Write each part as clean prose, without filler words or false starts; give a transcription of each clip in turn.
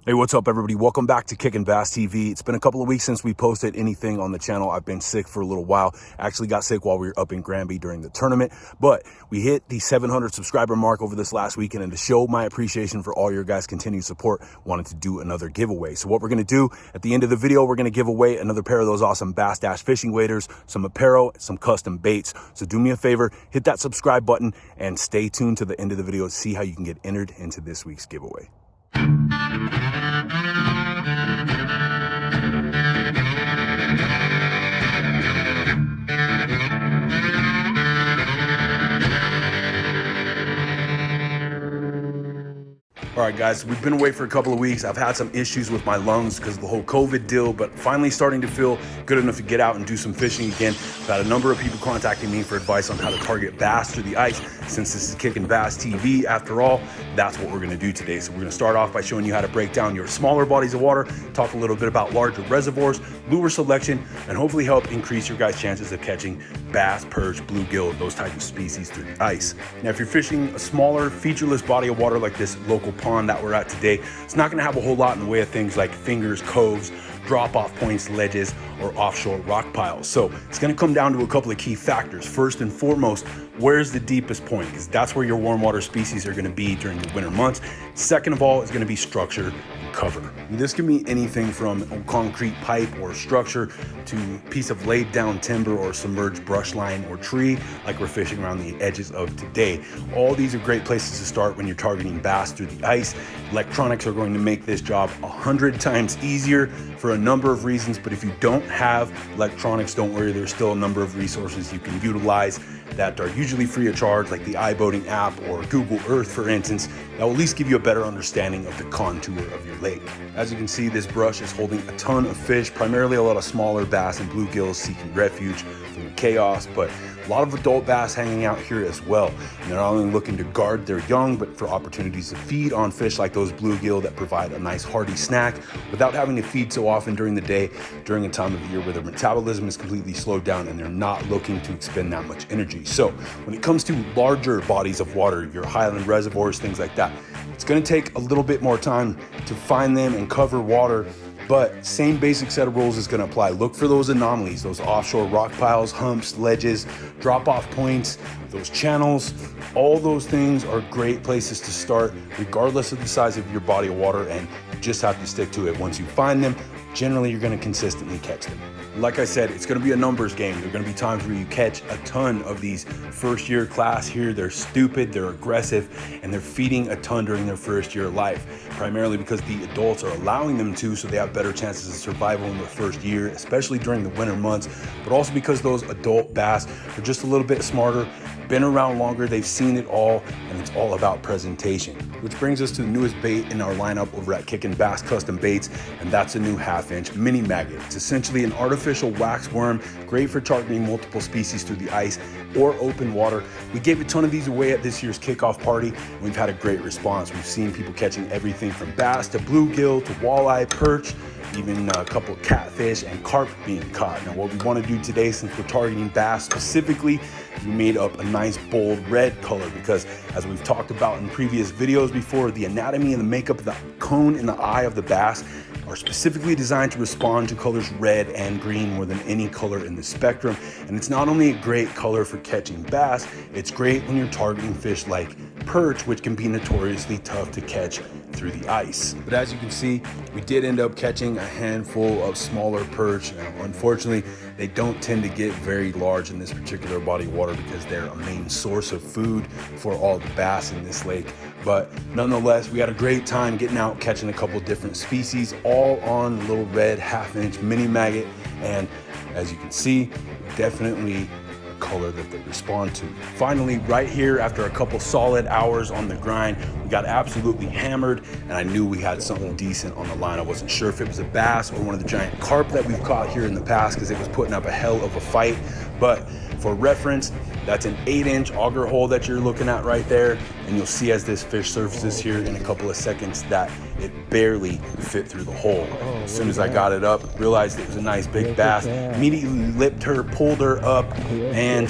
Hey, what's up, everybody? Welcome back to Kickin' Bass TV. It's been a couple of weeks since we posted anything on the channel. I've been sick for a little while. Actually got sick while we were up in Granby during the tournament, but we hit the 700 subscriber mark over this last weekend, and to show my appreciation for all your guys' continued support, wanted to do another giveaway. So what we're gonna do at the end of the video, we're gonna give away another pair of those awesome Bass Dash fishing waders, some apparel, some custom baits. So do me a favor, hit that subscribe button and stay tuned to the end of the video to see how you can get entered into this week's giveaway. All right, guys, we've been away for a couple of weeks. I've had some issues with my lungs because of the whole COVID deal, but finally starting to feel good enough to get out and do some fishing again. I've had a number of people contacting me for advice on how to target bass through the ice. Since this is Kickin' Bass TV, after all, that's what we're gonna do today. So we're gonna start off by showing you how to break down your smaller bodies of water, talk a little bit about larger reservoirs, lure selection, and hopefully help increase your guys' chances of catching bass, perch, bluegill, those types of species through the ice. Now, if you're fishing a smaller, featureless body of water like this local pond that we're at today, it's not going to have a whole lot in the way of things like fingers, coves, drop-off points, ledges, or offshore rock piles. So it's going to come down to a couple of key factors. First and foremost, where's the deepest point? Because that's where your warm water species are going to be during the winter months. Second of all, is going to be structure and cover. And this can be anything from a concrete pipe or structure to a piece of laid down timber or submerged brush line or tree like we're fishing around the edges of today. All these are great places to start when you're targeting bass through the ice. Electronics are going to make this job 100 times easier for a number of reasons, but if you don't have electronics, don't worry, there's still a number of resources you can utilize that are usually free of charge, like the iBoating app or Google Earth, for instance, that will at least give you a better understanding of the contour of your lake. As you can see, this brush is holding a ton of fish, primarily a lot of smaller bass and bluegills seeking refuge from the chaos, but a lot of adult bass hanging out here as well. And they're not only looking to guard their young, but for opportunities to feed on fish like those bluegill that provide a nice hearty snack without having to feed so often during the day, during a time of the year where their metabolism is completely slowed down and they're not looking to expend that much energy. So when it comes to larger bodies of water, your highland reservoirs, things like that, it's gonna take a little bit more time to find them and cover water, but same basic set of rules is going to apply. Look for those anomalies, those offshore rock piles, humps, ledges, drop-off points, those channels. All those things are great places to start, regardless of the size of your body of water, and you just have to stick to it. Once you find them, generally you're going to consistently catch them. Like I said, it's going to be a numbers game. There are going to be times where you catch a ton of these first year class here. They're stupid, they're aggressive, and they're feeding a ton during their first year of life, primarily because the adults are allowing them to, so they have better chances of survival in their first year, especially during the winter months, but also because those adult bass are just a little bit smarter, been around longer, they've seen it all, and it's all about presentation. Which brings us to the newest bait in our lineup over at Kickin' Bass Custom Baits, and that's a new 1/2-inch mini maggot. It's essentially an artificial wax worm, great for targeting multiple species through the ice or open water. We gave a ton of these away at this year's kickoff party, and we've had a great response. We've seen people catching everything from bass to bluegill to walleye, perch, even a couple of catfish and carp being caught. Now, what we want to do today, since we're targeting bass specifically, we made up a nice bold red color because, as we've talked about in previous videos before, the anatomy and the makeup of the cone in the eye of the bass are specifically designed to respond to colors red and green more than any color in the spectrum. And it's not only a great color for catching bass, it's great when you're targeting fish like perch, which can be notoriously tough to catch through the ice. But as you can see, we did end up catching a handful of smaller perch. Now, unfortunately, they don't tend to get very large in this particular body of water because they're a main source of food for all the bass in this lake. But nonetheless, we had a great time getting out, catching a couple different species, all on a little red 1/2-inch mini maggot. And as you can see, definitely color that they respond to. Finally, right here, after a couple solid hours on the grind, we got absolutely hammered, and I knew we had something decent on the line. I wasn't sure if it was a bass or one of the giant carp that we've caught here in the past because it was putting up a hell of a fight. But for reference, that's an 8-inch auger hole that you're looking at right there, and you'll see as this fish surfaces here in a couple of seconds that it barely fit through the hole. As soon as I got it up, realized it was a nice big bass, immediately lipped her, pulled her up, and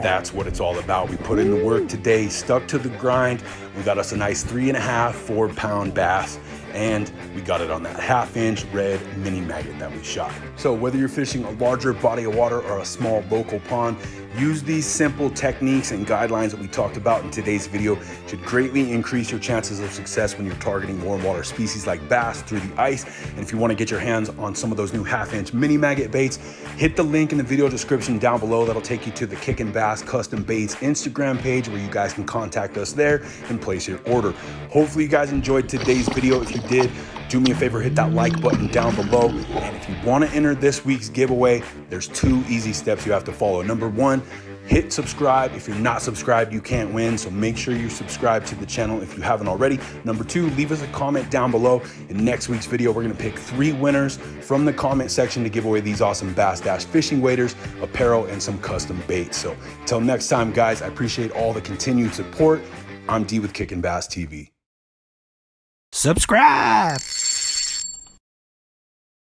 that's what it's all about. We put in the work today, stuck to the grind. We got us a nice 3.5, 4-pound bass, and we got it on that 1/2-inch red mini maggot that we shot. So whether you're fishing a larger body of water or a small local pond, use these simple techniques and guidelines that we talked about in today's video. Should greatly increase your chances of success when you're targeting warm water species like bass through the ice. And if you want to get your hands on some of those new 1/2-inch mini maggot baits, hit the link in the video description down below. That'll take you to the Kickin' Bass Custom Baits Instagram page where you guys can contact us there and place your order. Hopefully you guys enjoyed today's video. If you did, do me a favor, hit that like button down below. And if you want to enter this week's giveaway, there's 2 easy steps you have to follow. Number 1, hit subscribe. If you're not subscribed, you can't win. So make sure you subscribe to the channel if you haven't already. Number 2, leave us a comment down below. In next week's video, we're going to pick 3 winners from the comment section to give away these awesome Bass Dash fishing waders, apparel, and some custom baits. So until next time, guys, I appreciate all the continued support. I'm D with Kickin' Bass TV. Subscribe.